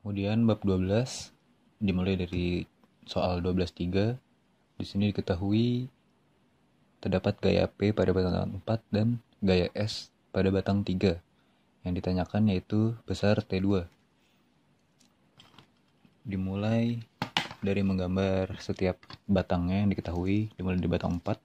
Kemudian bab 12 dimulai dari soal 12.3. Di sini diketahui terdapat gaya P pada batang 4 dan gaya S pada batang 3. Yang ditanyakan yaitu besar T2. Dimulai dari menggambar setiap batangnya yang diketahui, dimulai dari batang 4.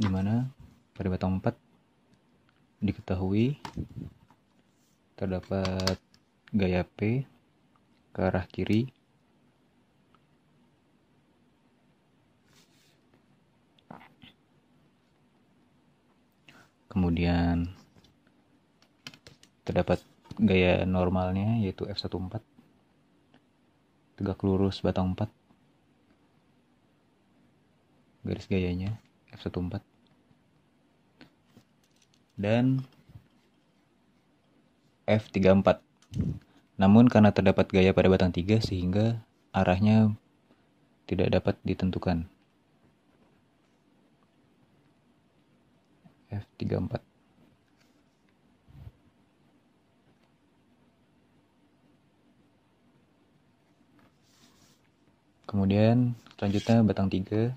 Di mana pada batang 4 diketahui terdapat gaya P ke arah kiri kemudian terdapat gaya normalnya yaitu F14 tegak lurus batang 4 garis gayanya F14 dan F34. Namun karena terdapat gaya pada batang 3 sehingga arahnya tidak dapat ditentukan. F34. Kemudian selanjutnya batang 3.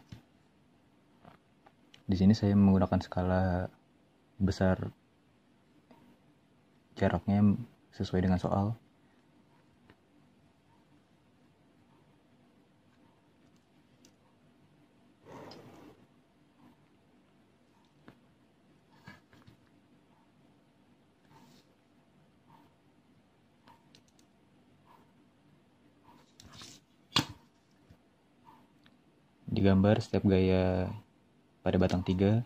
Di sini saya menggunakan skala besar jaraknya sesuai dengan soal. Digambar setiap gaya pada batang 3.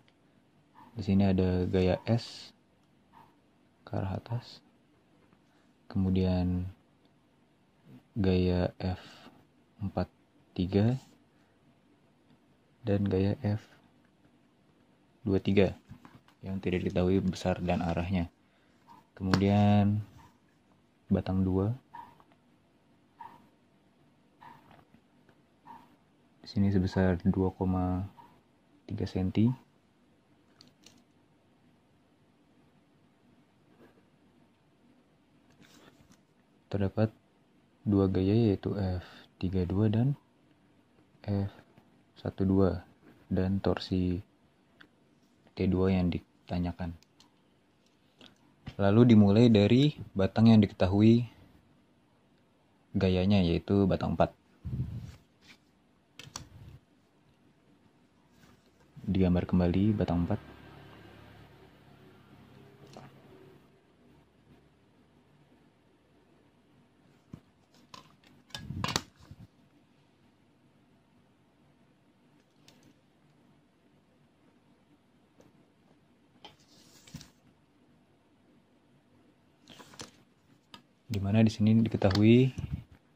Di sini ada gaya S ke arah atas. Kemudian gaya F43 dan gaya F23 yang tidak diketahui besar dan arahnya. Kemudian batang 2. Di sini sebesar 2,3 cm. Terdapat dua gaya yaitu F32 dan F12 dan torsi T2 yang ditanyakan. Lalu dimulai dari batang yang diketahui gayanya yaitu batang 4. Digambar kembali batang 4. Di mana di sini diketahui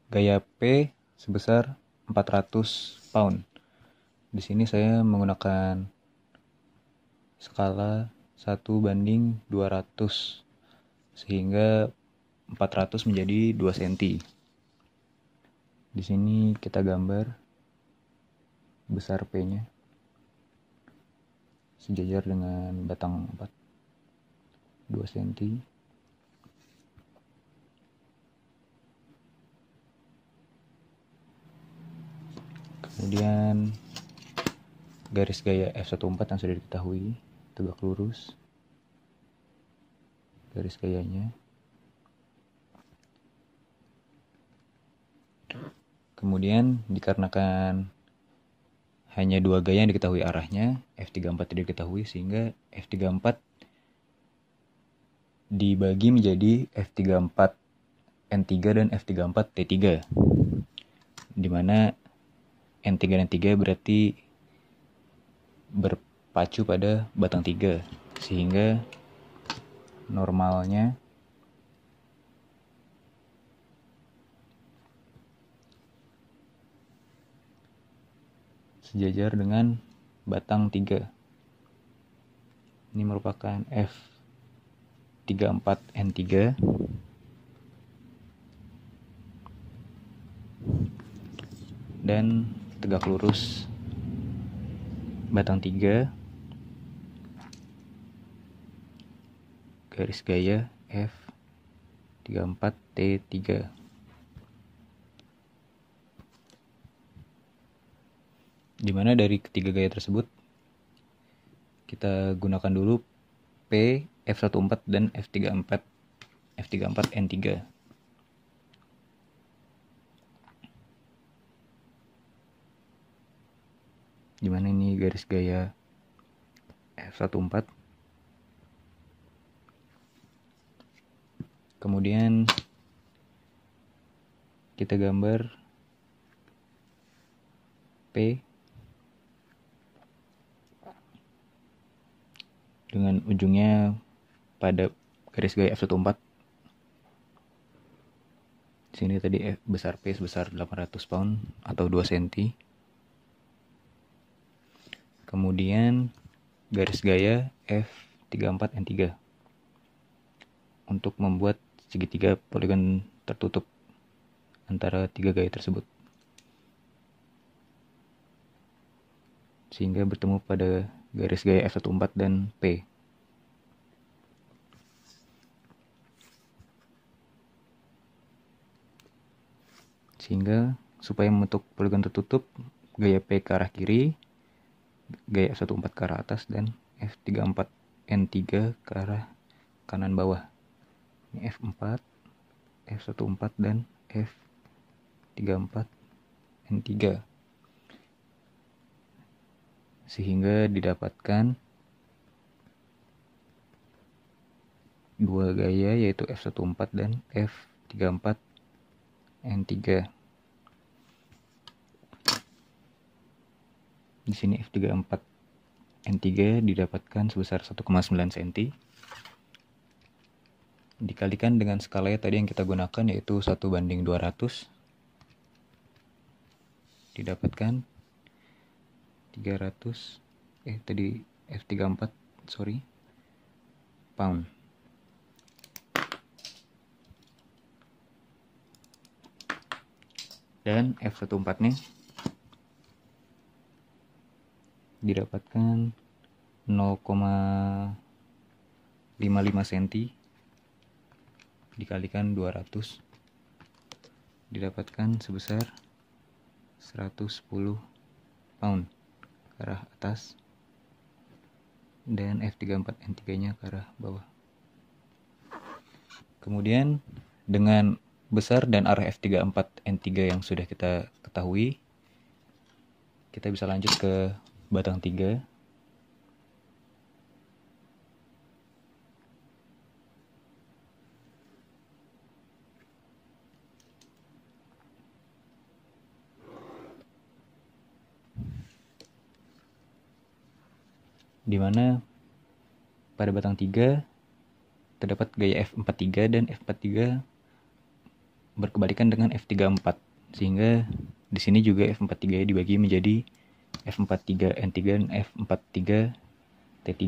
gaya P sebesar 400 pound. Di sini saya menggunakan skala 1:200 sehingga 400 menjadi 2 cm. Di sini kita gambar besar P-nya sejajar dengan batang 4 2 cm. Kemudian garis gaya F14 yang sudah diketahui tegak lurus garis gayanya. Kemudian dikarenakan hanya dua gaya yang diketahui arahnya, F34 tidak diketahui sehingga F34 dibagi menjadi F34 N3 dan F34 T3. Di mana N3 dan T3 berarti berpacu pada batang 3 sehingga normalnya sejajar dengan batang 3. Ini merupakan F34N3 dan tegak lurus batang 3, garis gaya F34T3. Dimana dari ketiga gaya tersebut kita gunakan dulu P, F14 dan F34N3. Dimana ini garis gaya F14. Kemudian kita gambar P dengan ujungnya pada garis gaya F14. Di sini tadi F besar P sebesar 800 pound atau 2 cm. Kemudian garis gaya F34N3 untuk membuat segitiga poligon tertutup antara tiga gaya tersebut, sehingga bertemu pada garis gaya F14 dan P. Sehingga supaya membentuk poligon tertutup, gaya P ke arah kiri, gaya F14 ke arah atas, dan F34N3 ke arah kanan bawah. Ini F4, F14 dan F34N3. Sehingga didapatkan dua gaya, yaitu F14 dan F34N3. Di sini F34N3 didapatkan sebesar 1,9 cm. Dikalikan dengan skala tadi yang kita gunakan, yaitu 1:200. Didapatkan 300 tadi F34 pound. Dan F14 nya didapatkan 0,55 cm dikalikan 200, didapatkan sebesar 110 pound ke arah atas, dan F34N3 nya ke arah bawah. Kemudian dengan besar dan arah F34N3 yang sudah kita ketahui, kita bisa lanjut ke batang 3. Di mana pada batang 3 terdapat gaya F43 dan F43 berkebalikan dengan F34, sehingga di sini juga F43 dibagi menjadi F43N3 dan F43T3.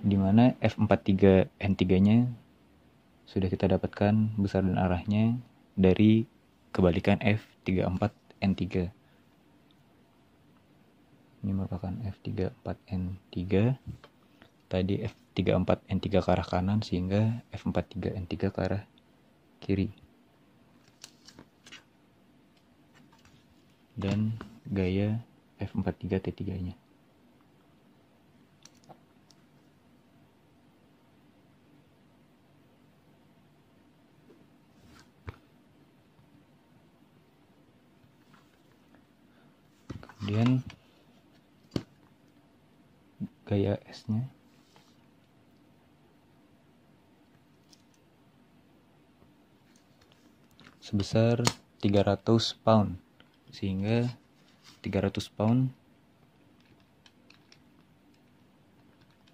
Di mana F43N3-nya sudah kita dapatkan besar dan arahnya dari kebalikan F34N3. Ini merupakan F34N3. Tadi F34N3 ke arah kanan, sehingga F43N3 ke arah kiri. Dan gaya F43T3-nya. Kemudian gaya S-nya sebesar 300 pound, sehingga 300 pound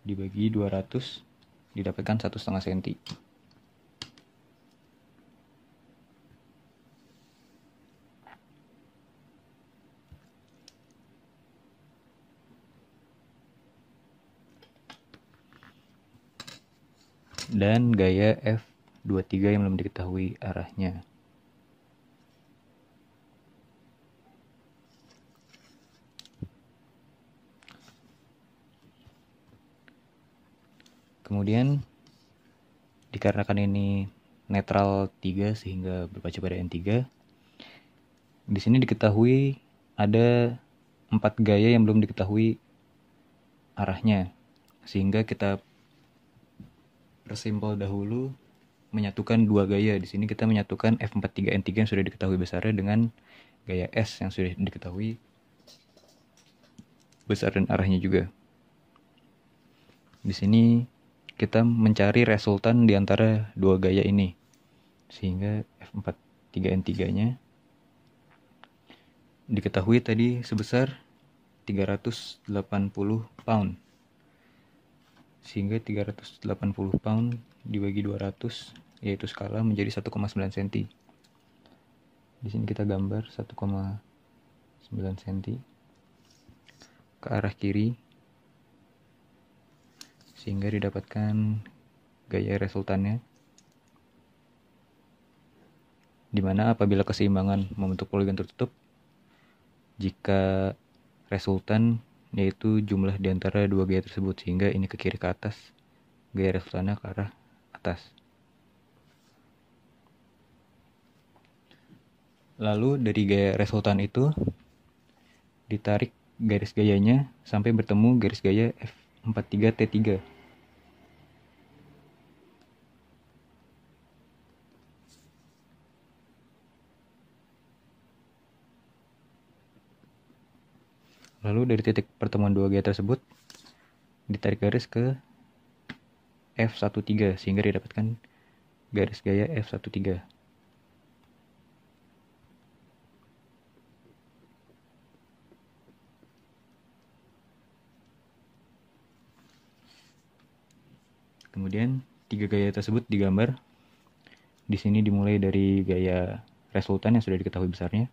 dibagi 200 didapatkan 1,5 cm. dan gaya F23 yang belum diketahui arahnya. Kemudian dikarenakan ini netral 3 sehingga berpacu pada N3, di sini diketahui ada 4 gaya yang belum diketahui arahnya, sehingga kita persimpel dahulu menyatukan 2 gaya. Di sini kita menyatukan F43N3 yang sudah diketahui besarnya dengan gaya S yang sudah diketahui besar dan arahnya juga. Di sini kita mencari resultan di antara 2 gaya ini, sehingga F43N3-nya diketahui tadi sebesar 380 pound, sehingga 380 pound dibagi 200 yaitu skala menjadi 1,9 cm. Di sini kita gambar 1,9 cm ke arah kiri sehingga didapatkan gaya resultannya, dimana apabila keseimbangan membentuk poligon tertutup, jika resultan yaitu jumlah di antara 2 gaya tersebut, sehingga ini ke kiri ke atas, gaya resultannya ke arah atas. Lalu dari gaya resultan itu ditarik garis gayanya sampai bertemu garis gaya F43T3. Lalu dari titik pertemuan 2 gaya tersebut ditarik garis ke F13 sehingga didapatkan garis gaya F13. Kemudian 3 gaya tersebut digambar. Di sini dimulai dari gaya resultan yang sudah diketahui besarnya.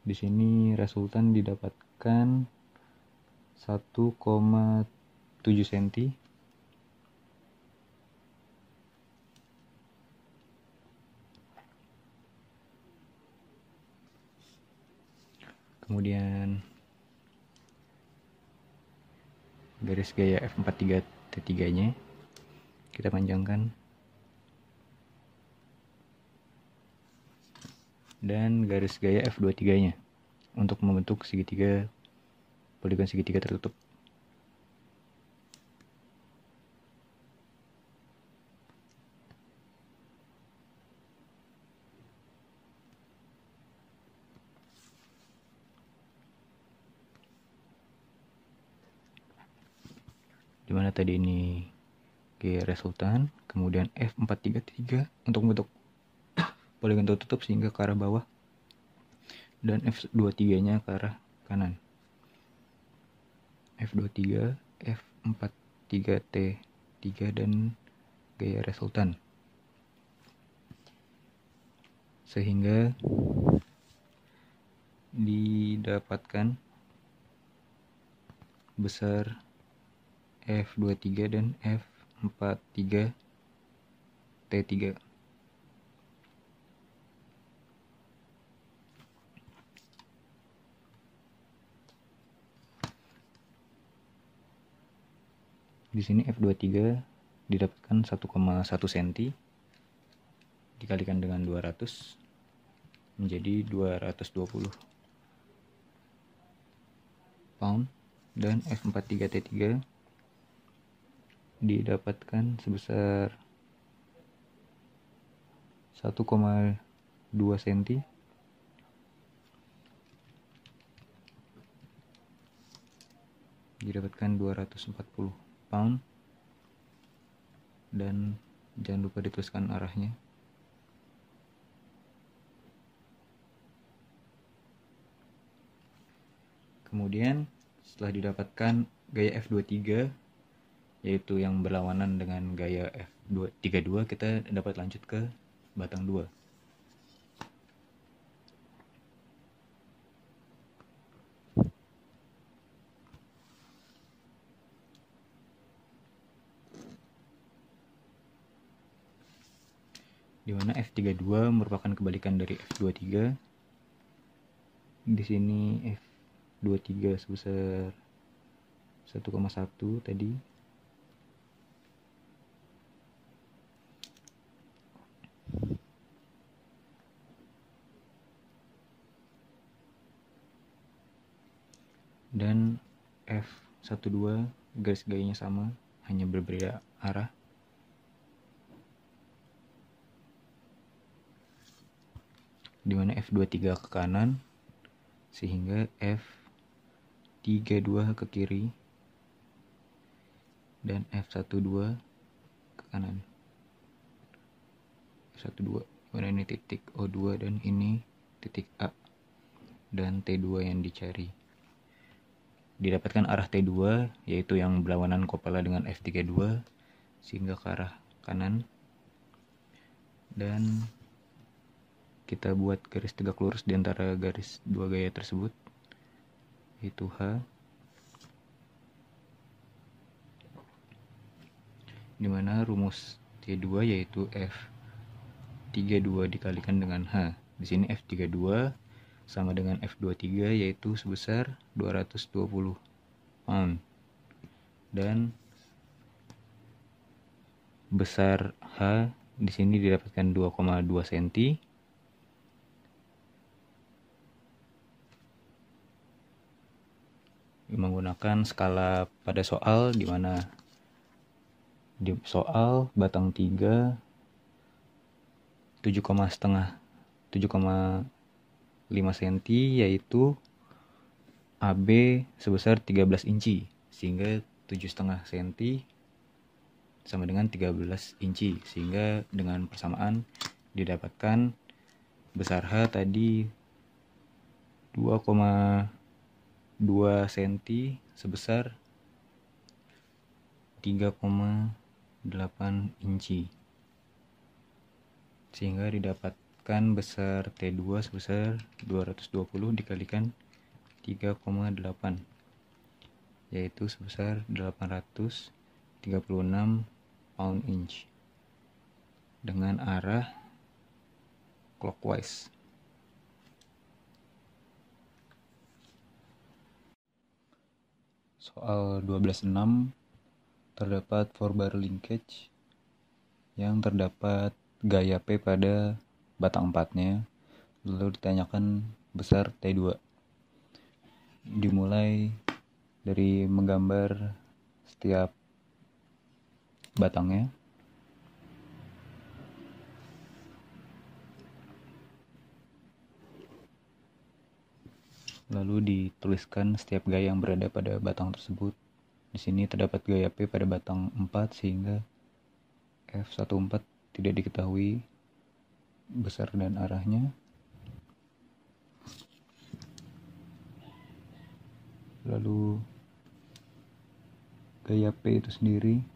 Di sini resultan didapatkan 1,7 cm. Kemudian garis gaya F43T3-nya kita panjangkan, dan garis gaya F23-nya untuk membentuk segitiga, poligon segitiga tertutup. Dimana tadi ini gaya resultan, kemudian F43T3 untuk membentuk poligon tertutup sehingga ke arah bawah, dan F23-nya ke arah kanan. F23, F43T3 dan gaya resultan. Sehingga didapatkan besar F23 dan F43T3. Di sini F23 didapatkan 1,1 cm dikalikan dengan 200 menjadi 220 pound, dan F43T3 didapatkan sebesar 1,2 cm didapatkan 240 pound, dan jangan lupa dituliskan arahnya. Kemudian setelah didapatkan gaya F23 yaitu yang berlawanan dengan gaya F32, kita dapat lanjut ke batang 2. di mana F32 merupakan kebalikan dari F23. Di sini F23 sebesar 1,1 tadi. Dan F12 garis gayanya sama, hanya berbeda arah. Dimana F23 ke kanan, sehingga F32 ke kiri, dan F12 ke kanan. F12, dimana ini titik O2 dan ini titik A, dan T2 yang dicari. Didapatkan arah T2, yaitu yang berlawanan Coppola dengan F32, sehingga ke arah kanan. Dan kita buat garis tegak lurus di antara garis dua gaya tersebut, yaitu H, dimana rumus T2 yaitu F32 dikalikan dengan H. Di sini F32 sama dengan F23 yaitu sebesar 220 pound. Dan besar H di sini didapatkan 2,2 cm. Menggunakan skala pada soal, di mana di soal batang 3 7,5 cm, yaitu AB sebesar 13 inci, sehingga 7,5 cm sama dengan 13 inci, sehingga dengan persamaan didapatkan besar H tadi 2,2 cm sebesar 3,8 inci, sehingga didapatkan besar T2 sebesar 220 dikalikan 3,8, yaitu sebesar 836 pound inch dengan arah clockwise. Soal 12.6, terdapat 4-bar linkage yang terdapat gaya P pada batang 4-nya, lalu ditanyakan besar T2. Dimulai dari menggambar setiap batangnya. Lalu dituliskan setiap gaya yang berada pada batang tersebut. Di sini terdapat gaya P pada batang 4, sehingga F14 tidak diketahui besar dan arahnya. Lalu gaya P itu sendiri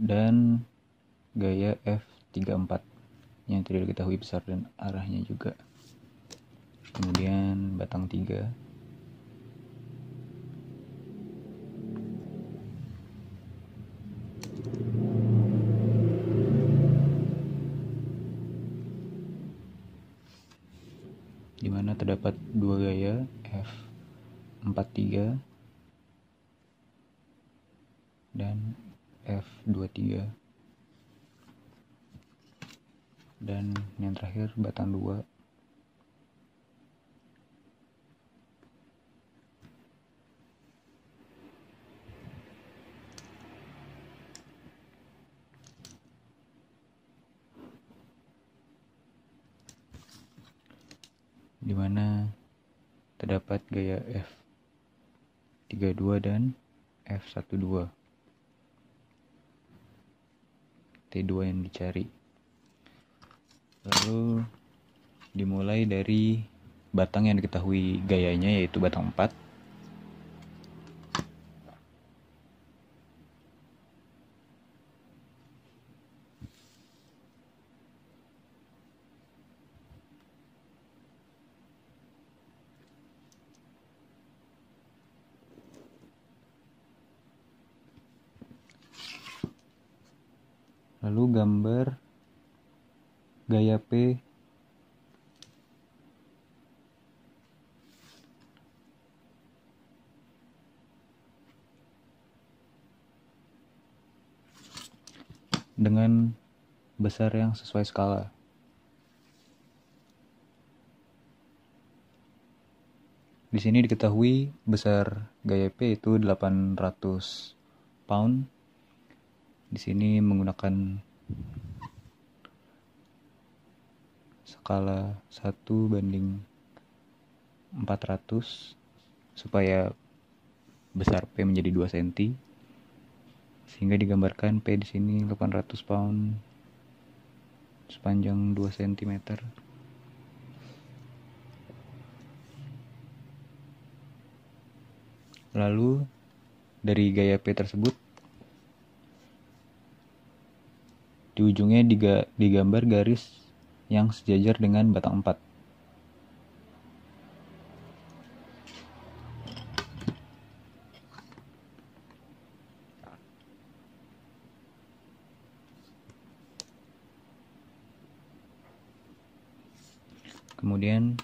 dan gaya F34 yang tidak diketahui besar dan arahnya juga. Kemudian batang 3, di mana terdapat dua gaya F43 dan F23, dan yang terakhir batang 2, di mana terdapat gaya F32 dan F12, T2 yang dicari. Lalu dimulai dari batang yang diketahui gayanya, yaitu batang 4. Lalu gambar gaya P dengan besar yang sesuai skala. Di sini diketahui besar gaya P itu 800 pound. Di sini menggunakan skala 1:400 supaya besar P menjadi 2 cm. Sehingga digambarkan P di sini 800 pound sepanjang 2 cm. Lalu dari gaya P tersebut di ujungnya digambar garis yang sejajar dengan batang 4. Kemudian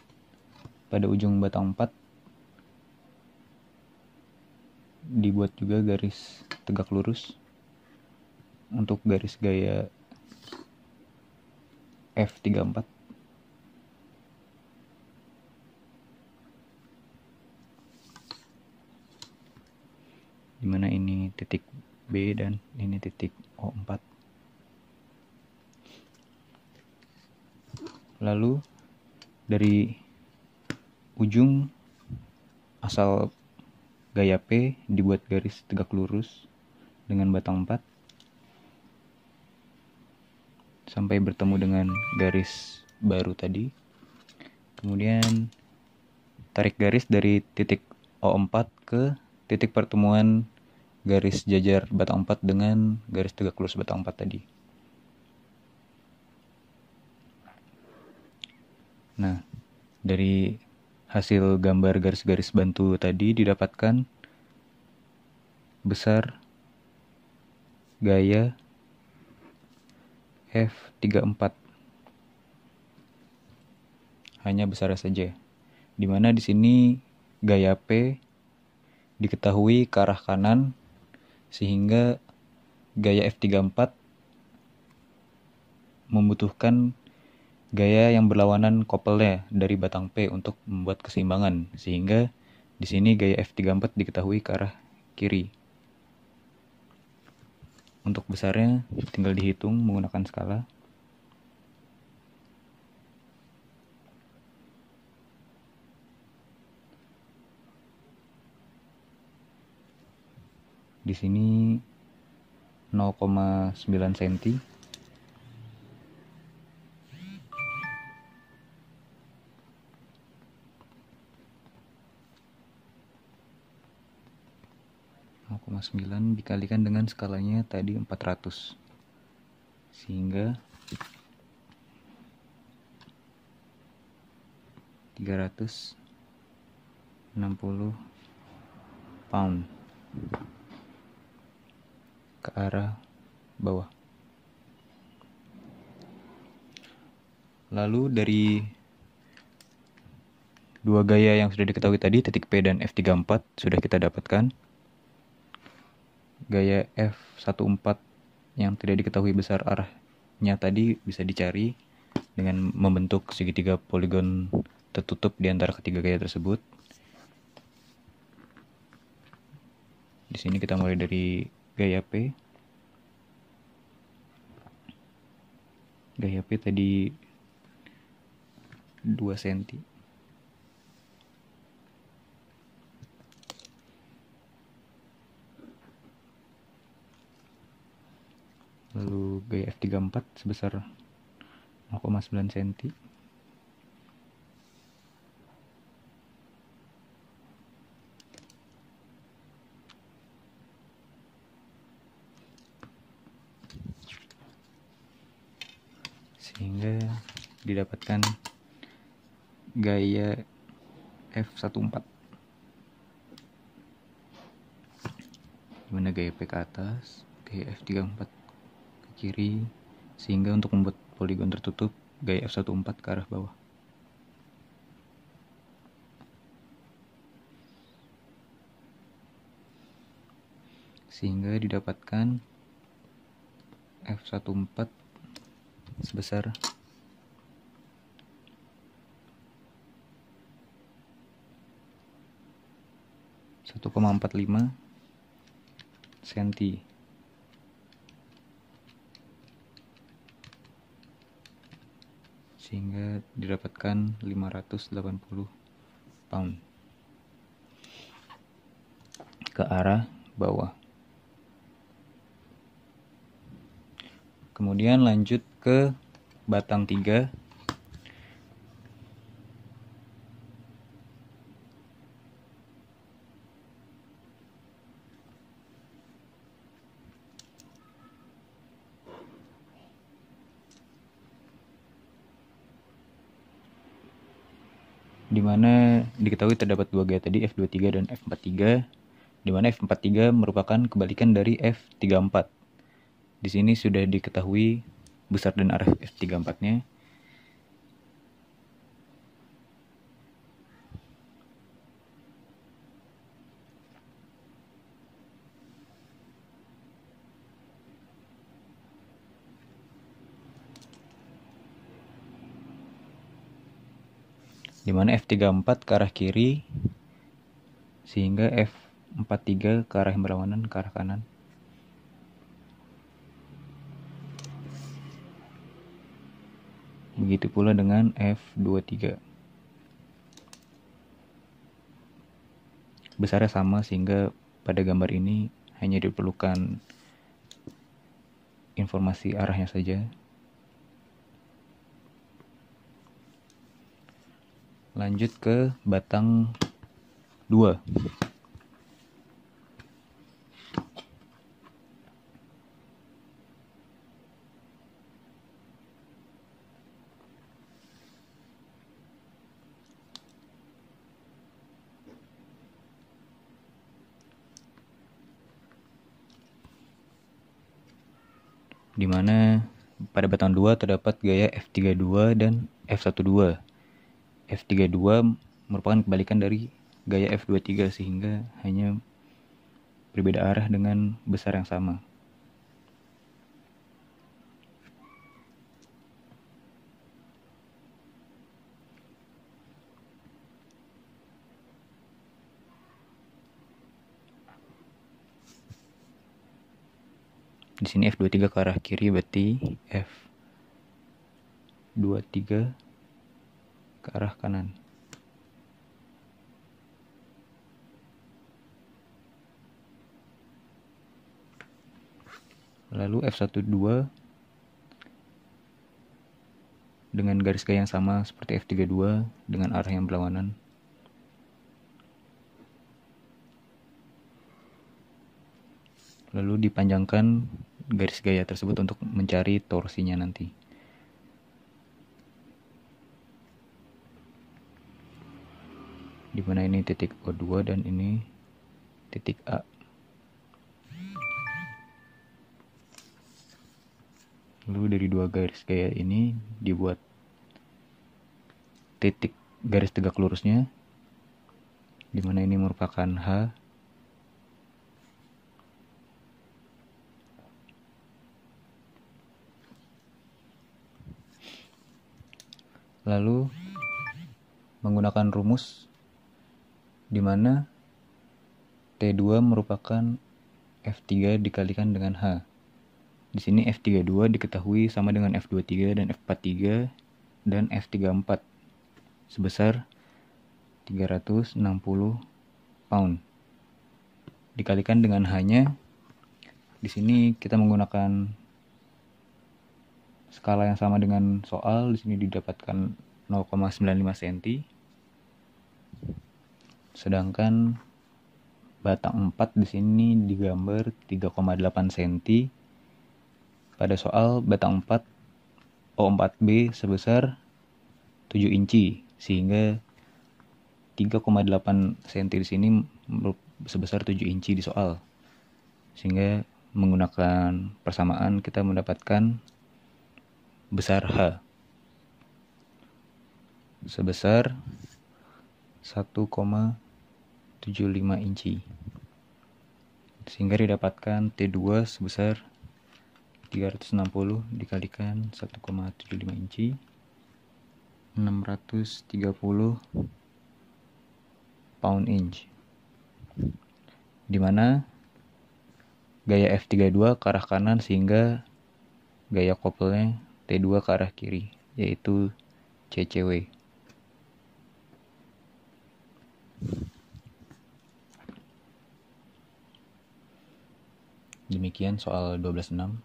pada ujung batang 4 dibuat juga garis tegak lurus untuk garis gaya F34. Dimana ini titik B dan ini titik O4. Lalu dari ujung asal gaya P dibuat garis tegak lurus dengan batang 4 sampai bertemu dengan garis baru tadi. Kemudian tarik garis dari titik O4 ke titik pertemuan garis jajar batang 4 dengan garis tegak lurus batang 4 tadi. Nah, dari hasil gambar garis-garis bantu tadi didapatkan besar gaya F34. Hanya besar saja. Dimana di sini gaya P diketahui ke arah kanan sehingga gaya F34 membutuhkan gaya yang berlawanan kopelnya dari batang P untuk membuat keseimbangan, sehingga di sini gaya F34 diketahui ke arah kiri. Untuk besarnya tinggal dihitung menggunakan skala. Di sini 0,9 cm. Dikalikan dengan skalanya tadi 400 sehingga 360 pound ke arah bawah. Lalu dari dua gaya yang sudah diketahui tadi, titik P dan F34, sudah kita dapatkan. Gaya F14 yang tidak diketahui besar arahnya tadi bisa dicari dengan membentuk segitiga poligon tertutup di antara ketiga gaya tersebut. Di sini kita mulai dari gaya P. Gaya P tadi 2 cm. Lalu gaya F34 sebesar 0,9 cm. Sehingga didapatkan gaya F14. Dimana gaya P ke atas, gaya F34 ke kiri, sehingga untuk membuat poligon tertutup gaya F14 ke arah bawah. Sehingga didapatkan F14 sebesar 1,45 cm. Sehingga didapatkan 580 pound ke arah bawah. Kemudian lanjut ke batang 3. Di mana diketahui terdapat dua gaya tadi, F23 dan F43, di mana F43 merupakan kebalikan dari F34. Di sini sudah diketahui besar dan arah F34-nya. Di mana F34 ke arah kiri, sehingga F43 ke arah yang berlawanan, ke arah kanan. Begitu pula dengan F23. Besarnya sama, sehingga pada gambar ini hanya diperlukan informasi arahnya saja. Lanjut ke batang 2. Di mana pada batang 2 terdapat gaya F32 dan F12. F32 merupakan kebalikan dari gaya F23, sehingga hanya berbeda arah dengan besar yang sama. Di sini F23 ke arah kiri, berarti F23 ke arah kanan. Lalu F12 dengan garis gaya yang sama seperti F32 dengan arah yang berlawanan. Lalu dipanjangkan garis gaya tersebut untuk mencari torsinya nanti. Di mana ini titik O2 dan ini titik A. Lalu dari dua garis gaya ini dibuat titik garis tegak lurusnya, di mana ini merupakan H. Lalu menggunakan rumus di mana T2 merupakan F3 dikalikan dengan H. Di sini F32 diketahui sama dengan F23 dan F43 dan F34 sebesar 360 pound. Dikalikan dengan H-nya. Di sini kita menggunakan skala yang sama dengan soal. Di sini didapatkan 0,95 cm. Sedangkan batang 4 di sini digambar 3,8 cm. Pada soal batang 4 O4B sebesar 7 inci, sehingga 3,8 cm di sini sebesar 7 inci di soal. Sehingga menggunakan persamaan kita mendapatkan besar H sebesar 1,75 inci, sehingga didapatkan T2 sebesar 360 dikalikan 1,75 inci, 630 pound inch, dimana gaya F32 ke arah kanan sehingga gaya couple-nya T2 ke arah kiri, yaitu CCW. Demikian soal 12.6.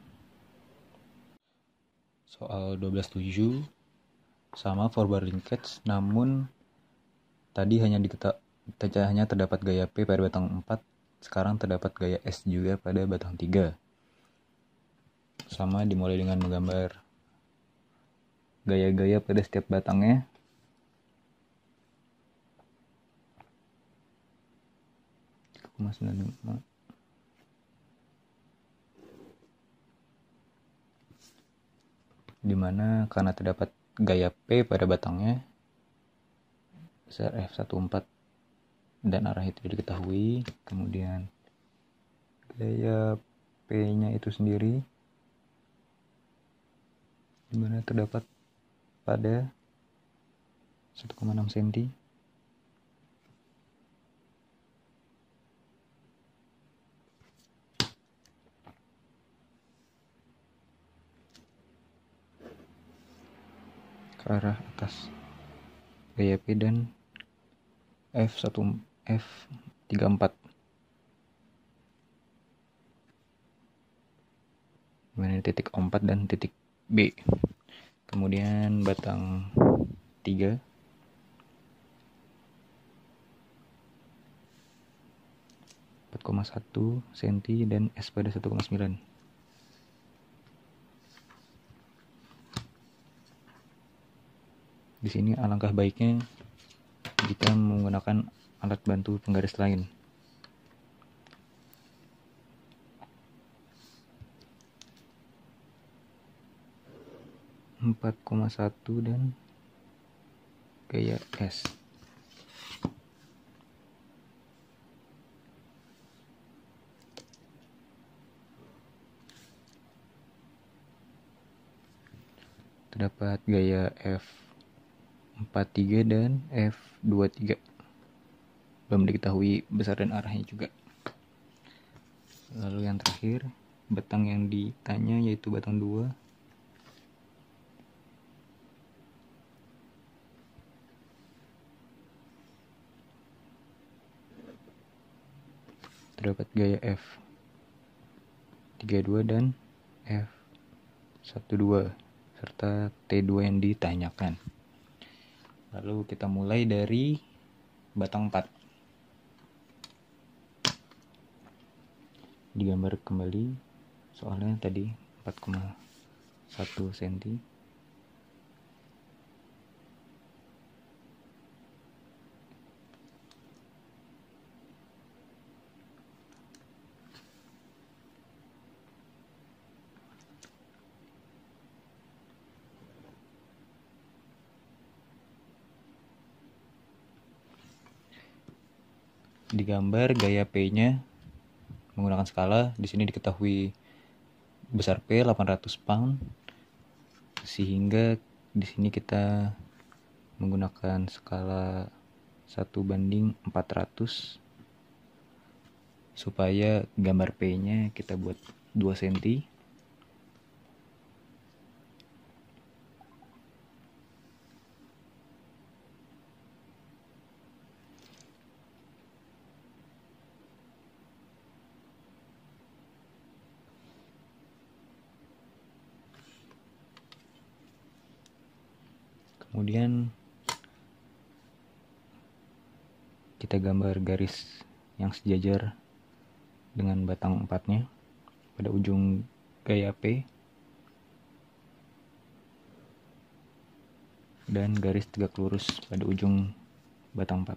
Soal 12.7 sama forward linkage, namun tadi hanya terdapat gaya P pada batang 4, sekarang terdapat gaya S juga pada batang 3. Sama dimulai dengan menggambar gaya-gaya pada setiap batangnya. Dimana karena terdapat gaya P pada batangnya besar F14 dan arah itu diketahui, kemudian gaya P-nya itu sendiri dimana terdapat pada 1,6 cm. Ke arah atas gaya P dan F34, dimana titik 4 dan titik B. Kemudian batang 3 4,1 cm dan S pada 1,9. Di sini alangkah baiknya jika menggunakan alat bantu penggaris lain. (4,1) dan gaya S. Terdapat gaya F43 dan F23. Belum diketahui besar dan arahnya juga. Lalu yang terakhir, batang yang ditanya yaitu batang 2. Terdapat gaya F32 dan F12 serta T2 yang ditanyakan. Lalu kita mulai dari batang 4. Digambar kembali soalnya tadi 4,1 cm. Digambar gaya P-nya menggunakan skala. Di sini diketahui besar P 800 pound, sehingga di sini kita menggunakan skala 1:400 supaya gambar P-nya kita buat 2 cm. Kemudian kita gambar garis yang sejajar dengan batang 4-nya pada ujung gaya P dan garis tegak lurus pada ujung batang 4.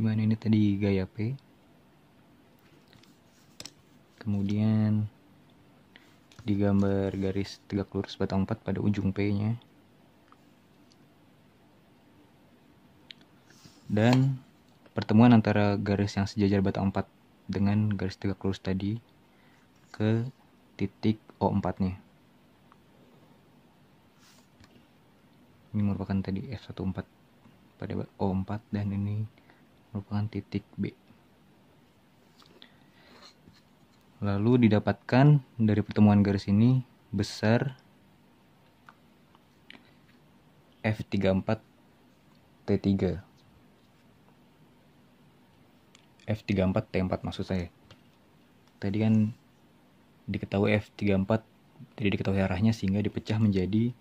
dimana ini tadi gaya P. Kemudian digambar garis tegak lurus batang 4 pada ujung P-nya. Dan pertemuan antara garis yang sejajar batang 4 dengan garis tegak lurus tadi ke titik O4-nya. Ini merupakan tadi F14 pada O4 dan ini merupakan titik B. Lalu didapatkan dari pertemuan garis ini besar F34 T3. F34 T4 maksud saya. Tadi kan diketahui F34, tidak diketahui arahnya sehingga dipecah menjadi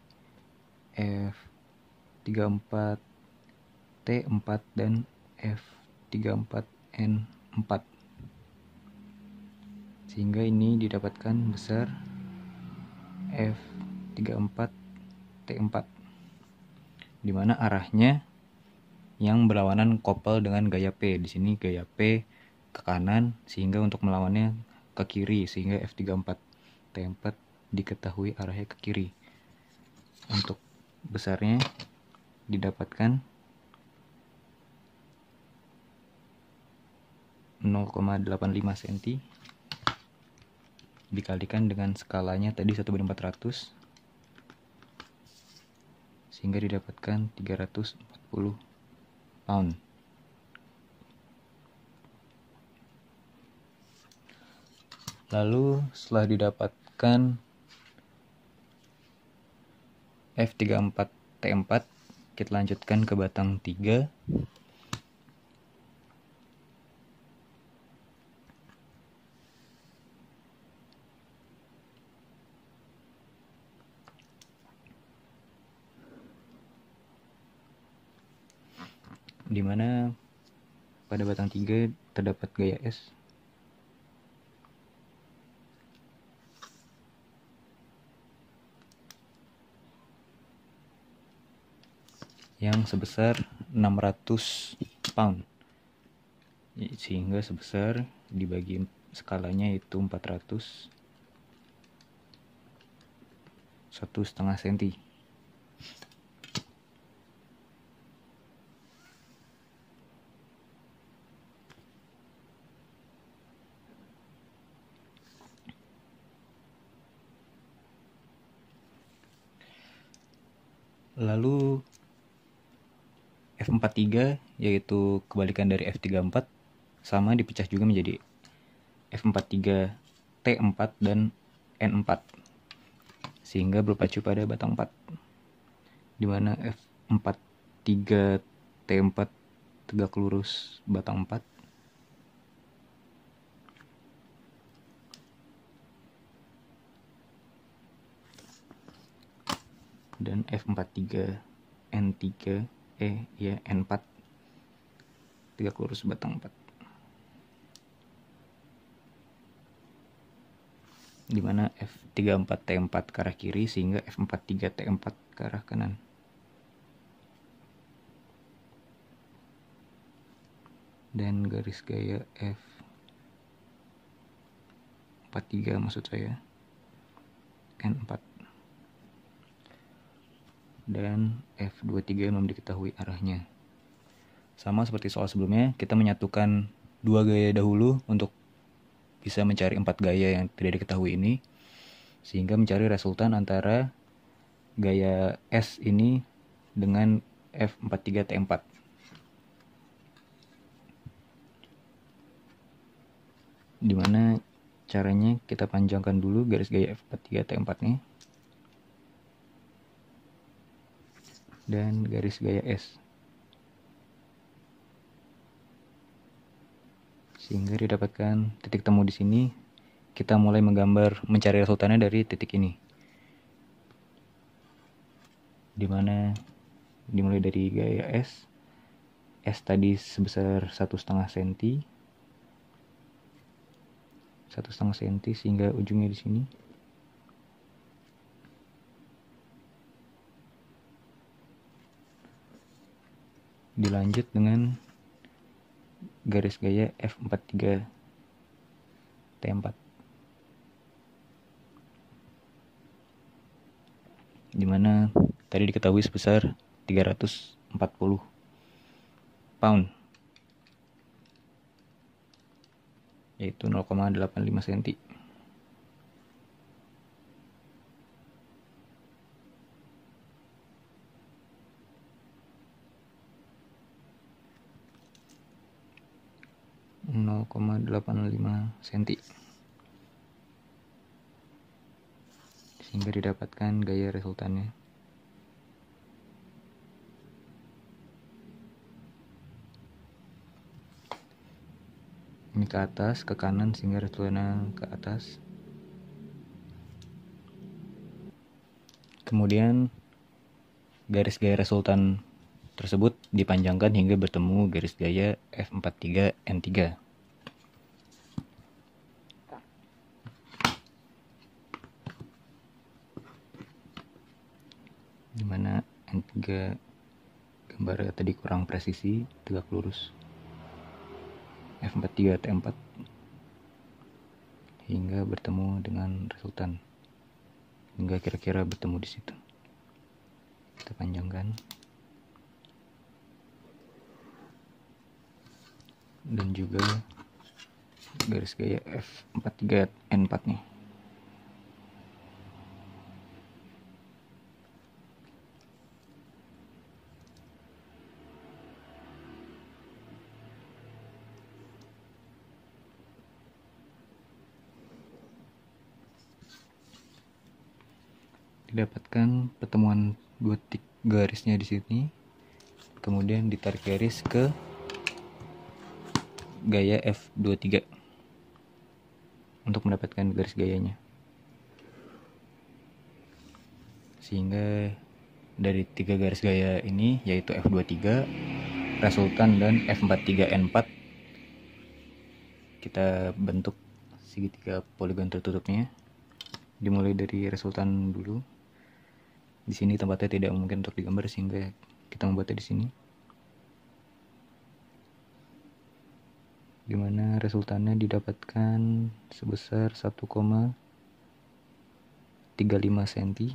F34 T4 dan F34 N4. Sehingga ini didapatkan besar F34 T4, di mana arahnya yang berlawanan couple dengan gaya P. Di sini gaya P ke kanan sehingga untuk melawannya ke kiri, sehingga F34 T4 diketahui arahnya ke kiri. Untuk besarnya didapatkan 0,85 cm dikalikan dengan skalanya tadi 1/400 sehingga didapatkan 340 pound. Lalu setelah didapatkan F34 T4, kita lanjutkan ke batang 3. Di mana pada batang 3 terdapat gaya S yang sebesar 600 pound, sehingga sebesar dibagi skalanya itu 400, 1,5 cm. Lalu F43 yaitu kebalikan dari F34 sama dipecah juga menjadi F43 T4 dan N4 sehingga berpacu pada batang 4, di mana F43 T4 tegak lurus batang 4 dan F43 N3 N4 tegak lurus batang 4, di mana F34 T4 ke arah kiri sehingga F43 T4 ke arah kanan. Dan garis gaya F43 maksud saya N4 dan F23 memang diketahui arahnya. Sama seperti soal sebelumnya, kita menyatukan dua gaya dahulu untuk bisa mencari 4 gaya yang tidak diketahui ini, sehingga mencari resultan antara gaya S ini dengan F43 T4. Dimana caranya kita panjangkan dulu garis gaya F43 T4 nya dan garis gaya S, sehingga didapatkan titik temu di sini. Kita mulai mencari resultannya dari titik ini, dimana dimulai dari gaya S tadi sebesar 1,5 cm, 1,5 cm sehingga ujungnya di sini. Dilanjut dengan garis gaya F43 T4, dimana tadi diketahui sebesar 340 pound, yaitu 0,85 cm. Sehingga didapatkan gaya resultannya. Ini ke atas, ke kanan, sehingga resultannya ke atas. Kemudian garis gaya resultan tersebut dipanjangkan hingga bertemu garis gaya F43N3. Dimana N3 gambarnya tadi kurang presisi, tegak lurus. F43 T4 hingga bertemu dengan resultan, hingga kira-kira bertemu di situ. Kita panjangkan. Dan juga garis gaya F43N4 nih. Didapatkan pertemuan dua titik garisnya di sini, kemudian ditarik garis ke gaya F23 untuk mendapatkan garis gayanya. Sehingga dari tiga garis gaya ini, yaitu F23, resultan, dan F43N4, kita bentuk segitiga poligon tertutupnya. Dimulai dari resultan dulu. Di sini tempatnya tidak mungkin untuk digambar, sehingga kita membuatnya di sini. Dimana resultannya didapatkan sebesar 1,35 cm.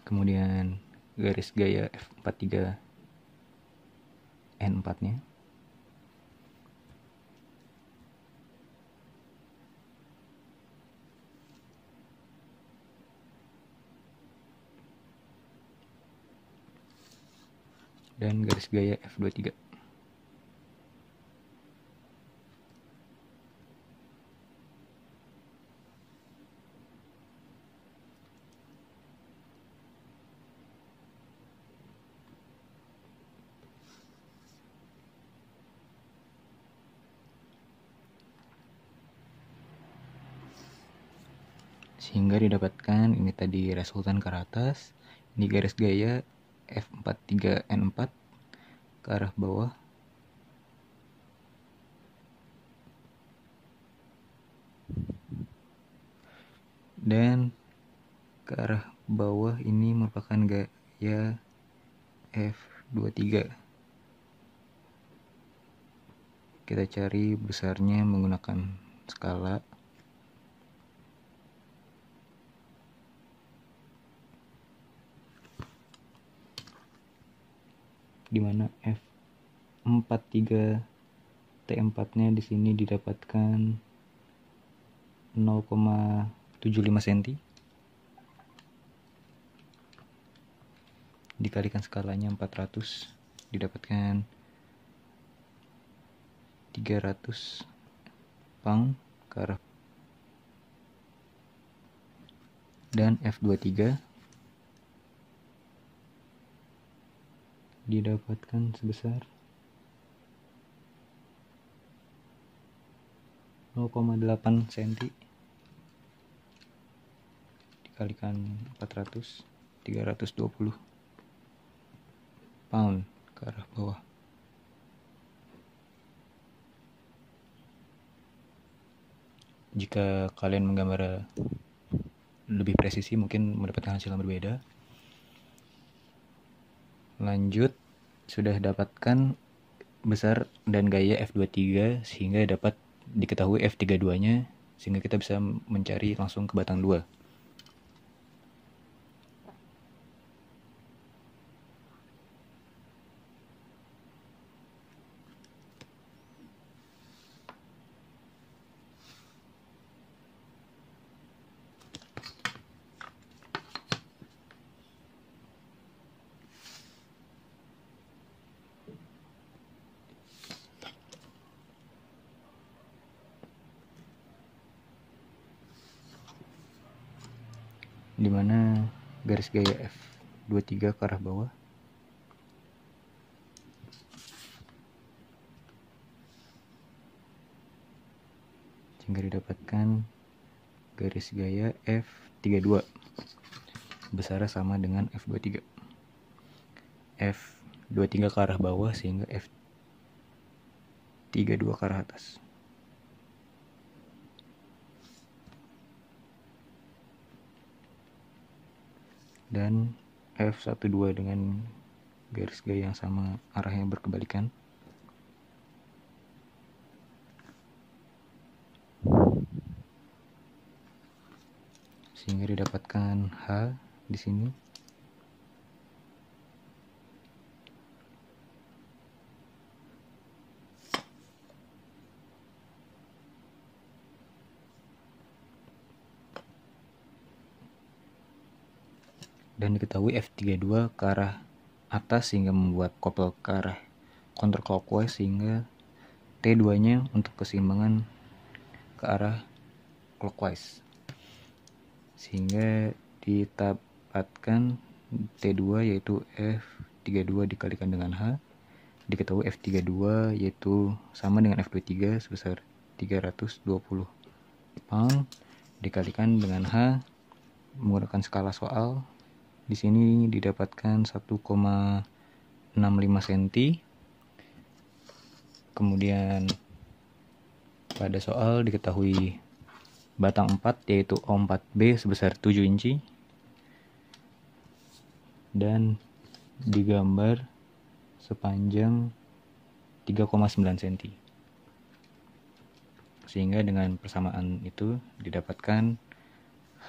Kemudian garis gaya F43 N4 nya. Dan garis gaya F23. Sehingga didapatkan ini tadi resultan ke atas, ini garis gaya F43N4 ke arah bawah, dan ke arah bawah ini merupakan gaya F23. Kita cari besarnya menggunakan skala. Di mana F43 T4 nya di sini didapatkan 0,75 cm. Dikalikan skalanya 400, didapatkan 300 pound ke arah. Dan F23 didapatkan sebesar 0,8 cm. Dikalikan 400, 320 pound ke arah bawah. Jika kalian menggambar lebih presisi mungkin mendapatkan hasil yang berbeda. Lanjut, sudah dapatkan besar dan gaya F23 sehingga dapat diketahui F32-nya, sehingga kita bisa mencari langsung ke batang 2. Di mana garis gaya F23 ke arah bawah sehingga didapatkan garis gaya F32 besarnya sama dengan F23. F23 ke arah bawah sehingga F32 ke arah atas. Dan F12 dengan garis gaya yang sama, arahnya berkebalikan. Sehingga didapatkan H di sini. Dan diketahui F32 ke arah atas sehingga membuat kopel ke arah counterclockwise, sehingga T2-nya untuk keseimbangan ke arah clockwise, sehingga didapatkan T2 yaitu F32 dikalikan dengan H. Diketahui F32 yaitu sama dengan F23 sebesar 320 pound dikalikan dengan H menggunakan skala soal. Di sini didapatkan 1,65 cm. Kemudian pada soal diketahui batang 4 yaitu O4B sebesar 7 inci dan digambar sepanjang 3,9 cm. Sehingga dengan persamaan itu didapatkan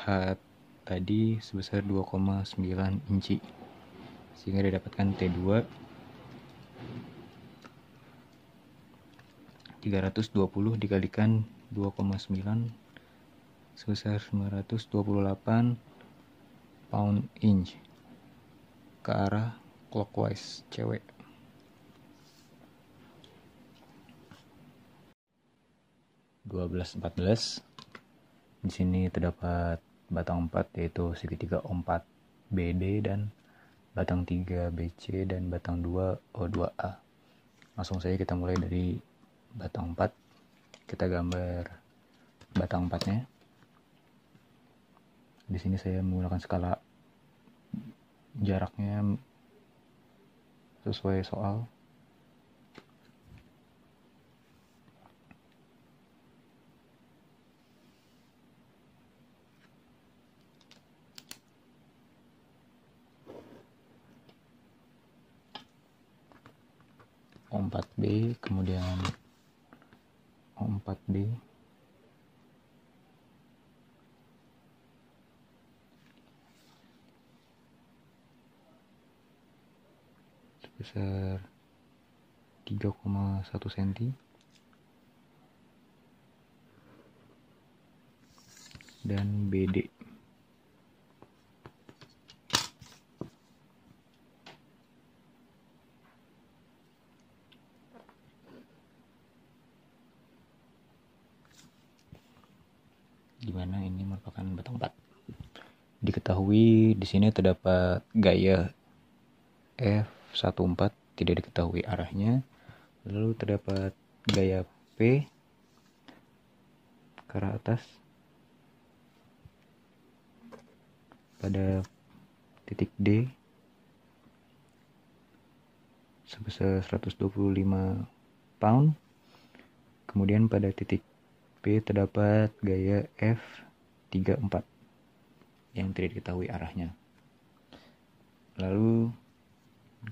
H tadi sebesar 2,9 inci, sehingga didapatkan T2 320 dikalikan 2,9 sebesar 928 pound inch ke arah clockwise cewek. (12-14). Di sini terdapat batang 4 yaitu segitiga O4 BD dan batang 3 BC dan batang 2 O2A. Langsung saja kita mulai dari batang 4. Kita gambar batang 4-nya. Di sini saya menggunakan skala jaraknya sesuai soal. O4B, kemudian O4D, sebesar 3,1 cm dan BD di mana ini merupakan batang 4. Diketahui di sini terdapat gaya F14 tidak diketahui arahnya. Lalu terdapat gaya P ke arah atas pada titik D sebesar 125 pound. Kemudian pada titik P terdapat gaya F34 yang tidak diketahui arahnya. Lalu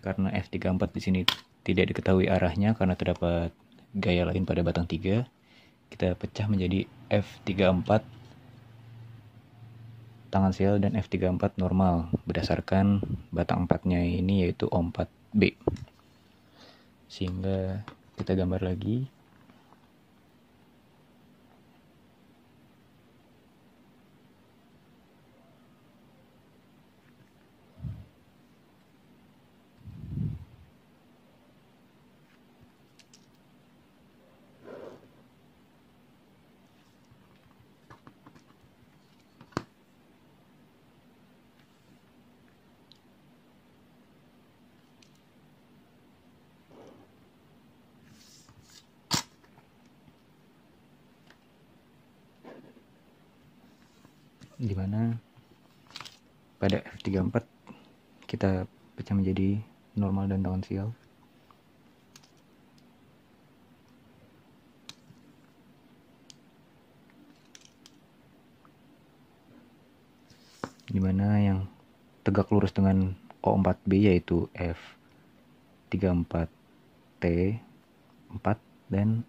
karena F34 di sini tidak diketahui arahnya karena terdapat gaya lain pada batang 3, kita pecah menjadi F34 tangan sial dan F34 normal berdasarkan batang 4-nya ini yaitu O4B. Sehingga kita gambar lagi. Dimana pada F34 kita pecah menjadi normal dan tangan sial. Dimana yang tegak lurus dengan O4B yaitu F34T4 dan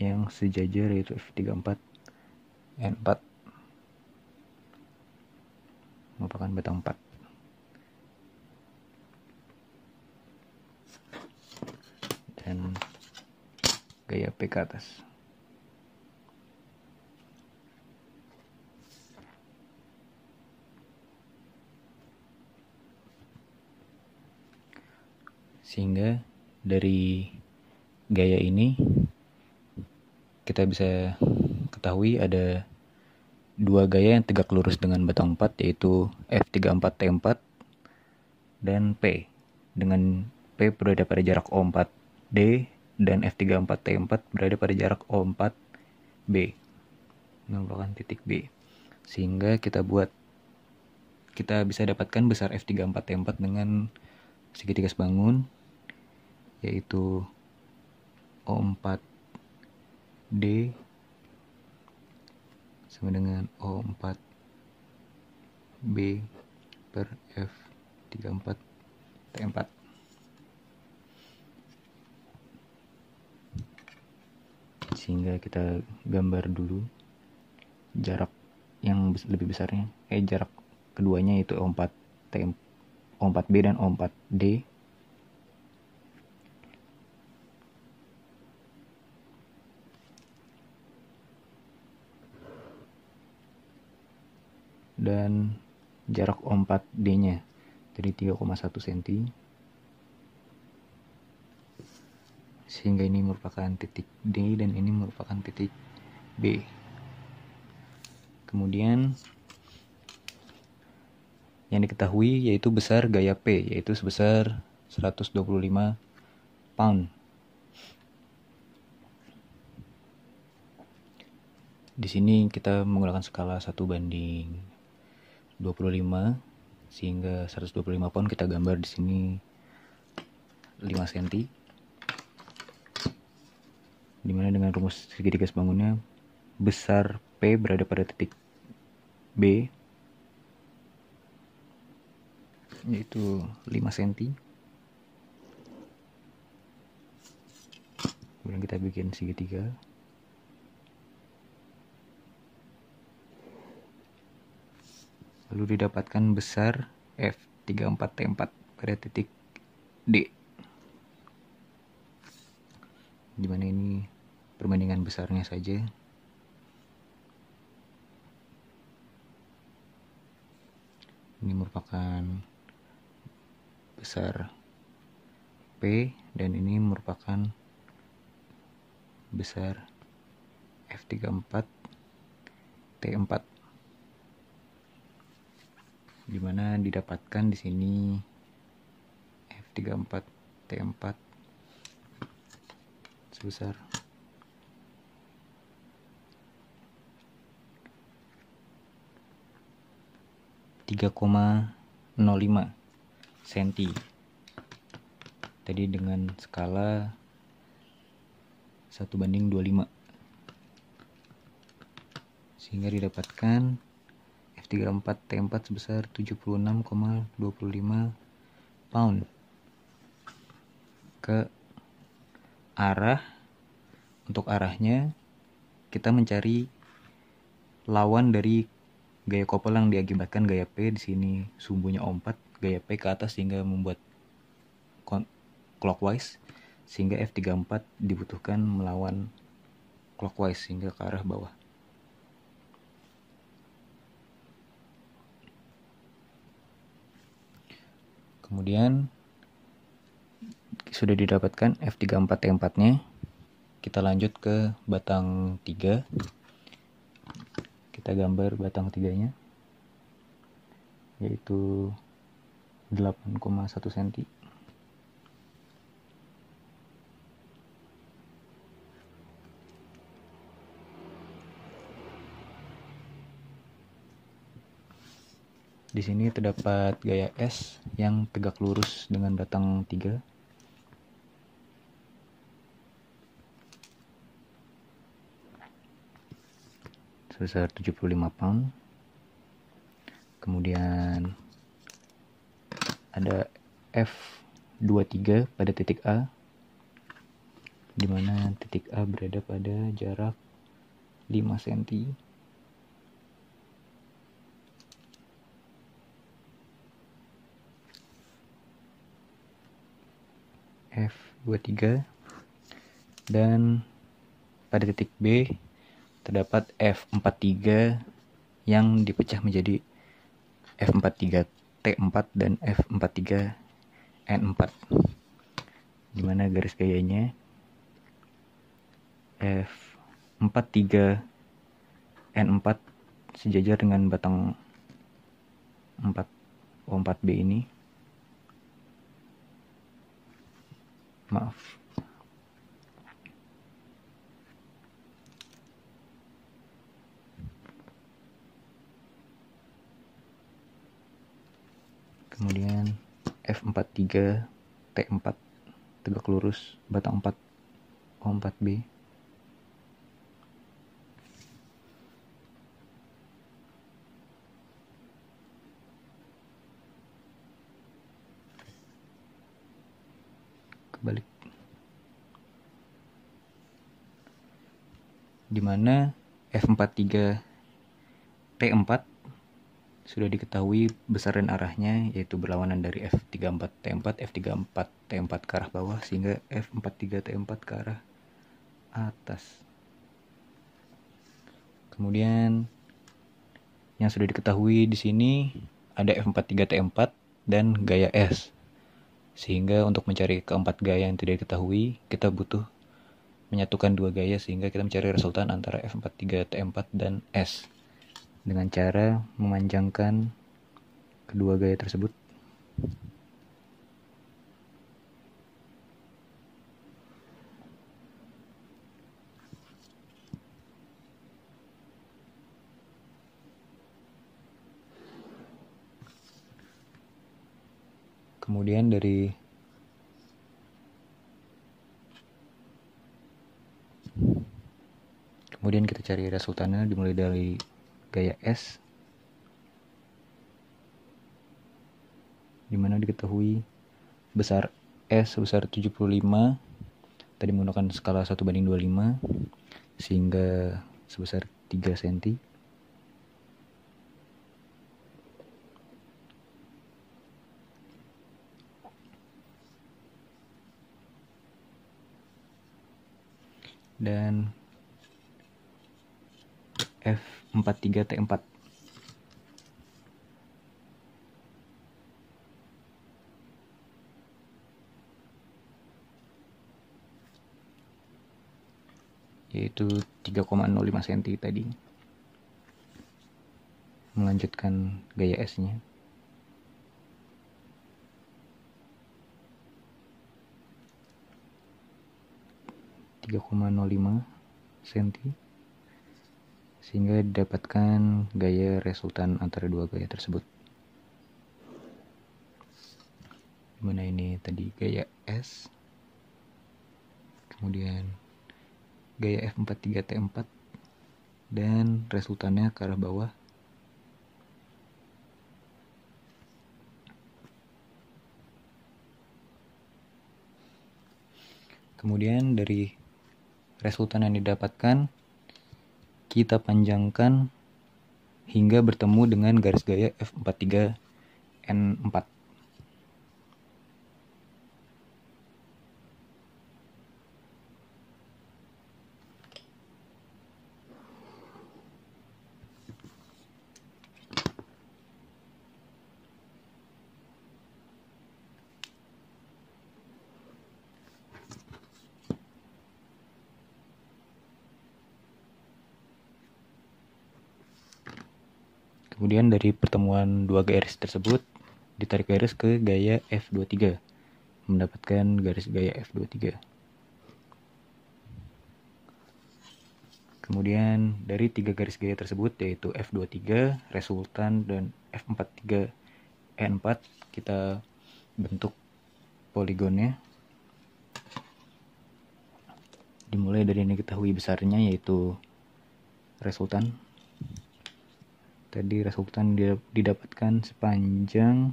yang sejajar yaitu F34N4 merupakan batang 4. Dan gaya P ke atas. Sehingga dari gaya ini kita bisa ketahui ada dua gaya yang tegak lurus dengan batang 4 yaitu F34T4 dan P dengan P berada pada jarak O4D dan F34T4 berada pada jarak O4B merupakan titik B. Sehingga kita bisa dapatkan besar F34T4 dengan segitiga sebangun yaitu O4D sama dengan O4B per F34T4. Sehingga kita gambar dulu jarak yang lebih besarnya, jarak keduanya yaitu O4B dan O4D. Dan jarak O4D-nya dari 3,1 cm. Sehingga ini merupakan titik D dan ini merupakan titik B. Kemudian yang diketahui yaitu besar gaya P yaitu sebesar 125 pound. Di sini kita menggunakan skala 1:25 sehingga 125 pound kita gambar di sini 5 cm. Dimana dengan rumus segitiga sebangunnya besar P berada pada titik B yaitu 5 cm. Kemudian kita bikin segitiga. Lalu didapatkan besar F34T4 pada titik D. Dimana ini perbandingan besarnya saja. Ini merupakan besar P dan ini merupakan besar F34T4. Dimana didapatkan di sini F34T4 sebesar 3,05 cm. Tadi dengan skala 1:25. sehingga didapatkan F34 T4 sebesar 76,25 pound. Ke arah, untuk arahnya kita mencari lawan dari gaya kopel yang diakibatkan gaya P. Di sini sumbunya O4, gaya P ke atas sehingga membuat clockwise, sehingga F34 dibutuhkan melawan clockwise sehingga ke arah bawah. Kemudian sudah didapatkan F34 T4-nya. Kita lanjut ke batang 3. Kita gambar batang 3-nya, yaitu 8,1 cm. Di sini terdapat gaya S yang tegak lurus dengan batang 3. Sebesar 75 pound. Kemudian ada F23 pada titik A, di mana titik A berada pada jarak 5 cm. F23, dan pada titik B terdapat F43 yang dipecah menjadi F43 T4 dan F43 N4, di mana garis gayanya F43 N4 sejajar dengan batang 4 O4B ini. Maaf. Kemudian F43 T4 tegak lurus batang 4 O4B. Kebalik. Di mana F43 T4 sudah diketahui besaran arahnya, yaitu berlawanan dari F34 T4, F34 T4 ke arah bawah, sehingga F43 T4 ke arah atas. Kemudian yang sudah diketahui di sini ada F43 T4 dan gaya S. Sehingga untuk mencari keempat gaya yang tidak diketahui, kita butuh menyatukan dua gaya sehingga kita mencari resultan antara F43 T4 dan S dengan cara memanjangkan kedua gaya tersebut. Kemudian kita cari resultannya dimulai dari gaya S, dimana diketahui besar S sebesar 75, tadi menggunakan skala 1:25, sehingga sebesar 3 cm. Dan F43 T4 yaitu 3,05 cm tadi. Melanjutkan gaya S-nya. cm, sehingga didapatkan gaya resultan antara dua gaya tersebut. Dimana ini tadi gaya S, kemudian gaya F43 T4, dan resultannya ke arah bawah. Kemudian dari resultan yang didapatkan kita panjangkan hingga bertemu dengan garis gaya F43N4. Kemudian dari pertemuan dua garis tersebut ditarik garis ke gaya F23, mendapatkan garis gaya F23. Kemudian dari tiga garis gaya tersebut, yaitu F23, resultan, dan F43E4, kita bentuk poligonnya. Dimulai dari yang diketahui besarnya, yaitu resultan. Tadi resultan didapatkan sepanjang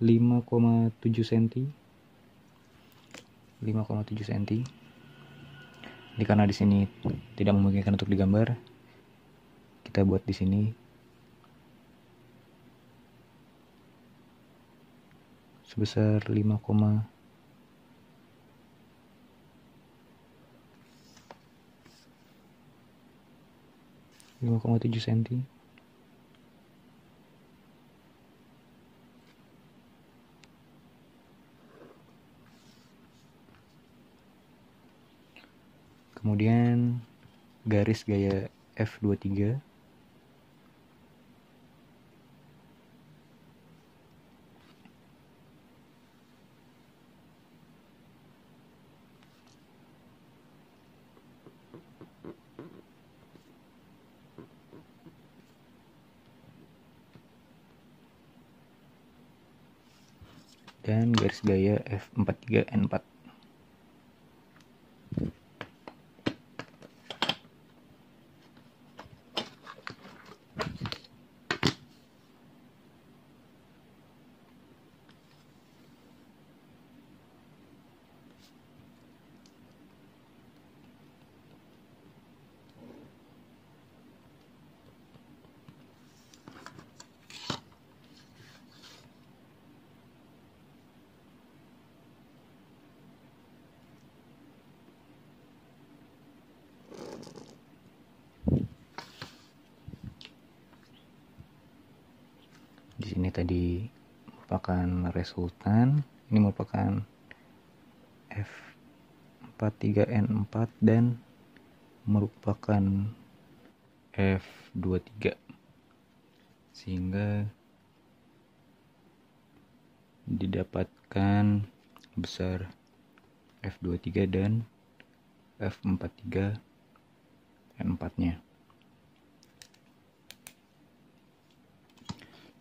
5,7 cm. 5,7 cm. Jadi karena di sini tidak memungkinkan untuk digambar, kita buat di sini. Sebesar 5,7 cm. Kemudian garis gaya F23 dan garis gaya F43N4. Di sini tadi merupakan resultan, ini merupakan F43N4 dan merupakan F23, sehingga didapatkan besar F23 dan F43N4-nya.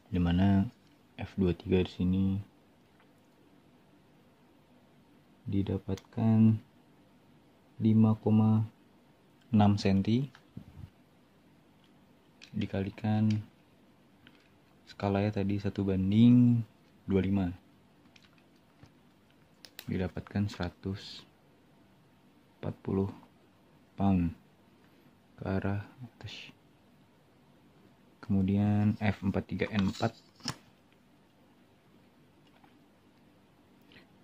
Dimana F23 di sini didapatkan 5,6 cm dikalikan skalanya tadi 1:25, didapatkan 140 pound ke arah atas. Kemudian F43N4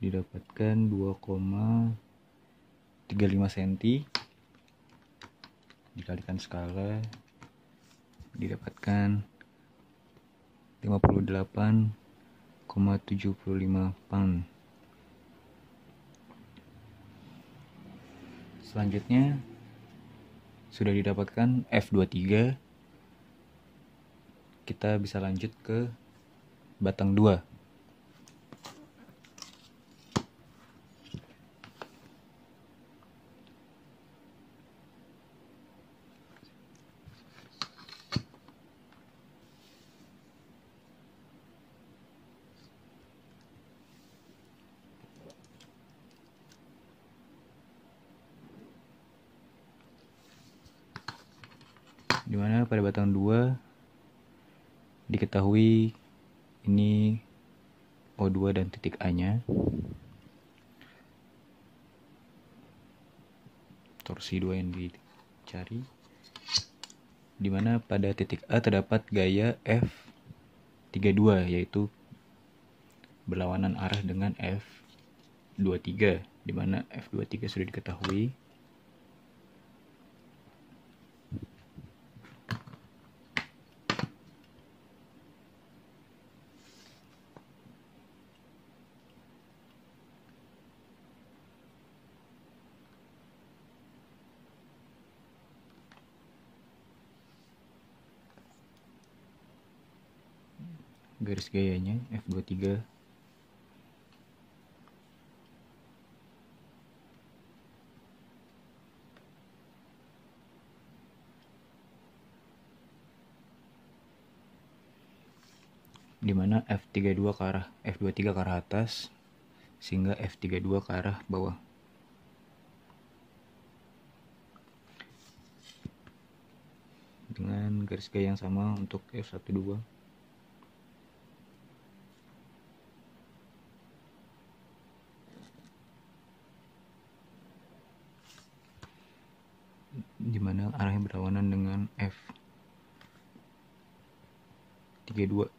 didapatkan 2,35 cm dikalikan skala, didapatkan 58,75 pound. Selanjutnya sudah didapatkan F23, kita bisa lanjut ke batang 2. dimana pada batang 2 diketahui ini O2 dan titik A nya, torsi 2 yang dicari, dimana pada titik A terdapat gaya F32 yaitu berlawanan arah dengan F23, dimana F23 sudah diketahui. Garis gayanya F23. Dimana F32 ke arah F23 ke arah atas sehingga F32 ke arah bawah. Dengan garis gaya yang sama untuk F12. Dimana arahnya berlawanan dengan F32.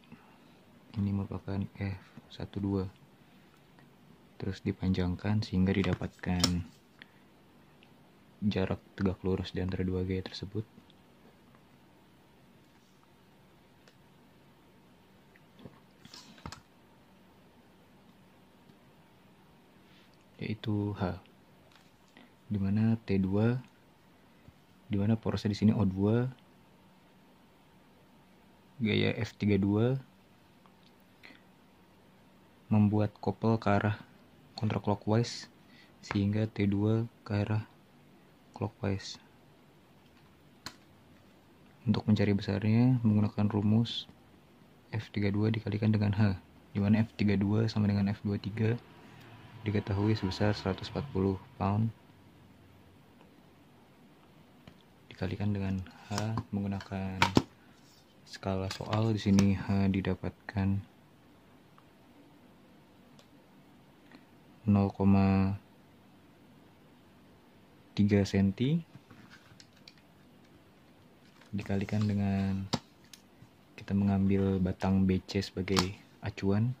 Ini merupakan F12. Terus dipanjangkan sehingga didapatkan jarak tegak lurus di antara dua gaya tersebut. Yaitu H. Dimana T2, dimana porosnya di sini O2, gaya F32 membuat kopel ke arah counterclockwise sehingga T2 ke arah clockwise. Untuk mencari besarnya menggunakan rumus F32 dikalikan dengan H, di mana F32 sama dengan F23 diketahui sebesar 140 pound, dikalikan dengan H menggunakan skala soal. Di sini H didapatkan 0,3 cm dikalikan dengan kita mengambil batang BC sebagai acuan.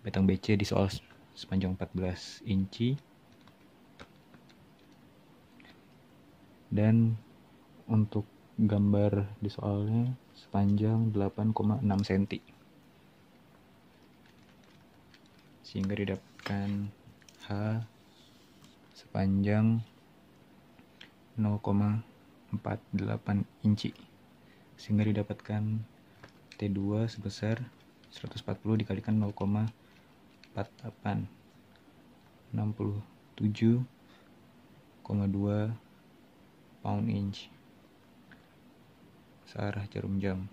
Batang BC di soal sepanjang 14 inci dan untuk gambar di soalnya sepanjang 8,6 cm, sehingga didapatkan H sepanjang 0,48 inci, sehingga didapatkan T2 sebesar 140 dikalikan 0,48, 67,2 pound inch searah jarum jam.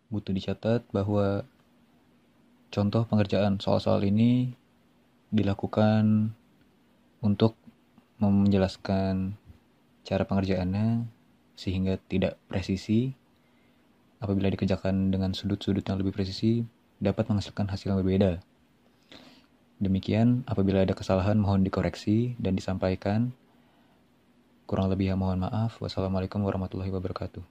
Butuh dicatat bahwa contoh pengerjaan soal-soal ini dilakukan untuk menjelaskan cara pengerjaannya sehingga tidak presisi. Apabila dikerjakan dengan sudut-sudut yang lebih presisi, dapat menghasilkan hasil yang berbeda. Demikian, apabila ada kesalahan mohon dikoreksi dan disampaikan. Kurang lebihnya mohon maaf. Wassalamualaikum warahmatullahi wabarakatuh.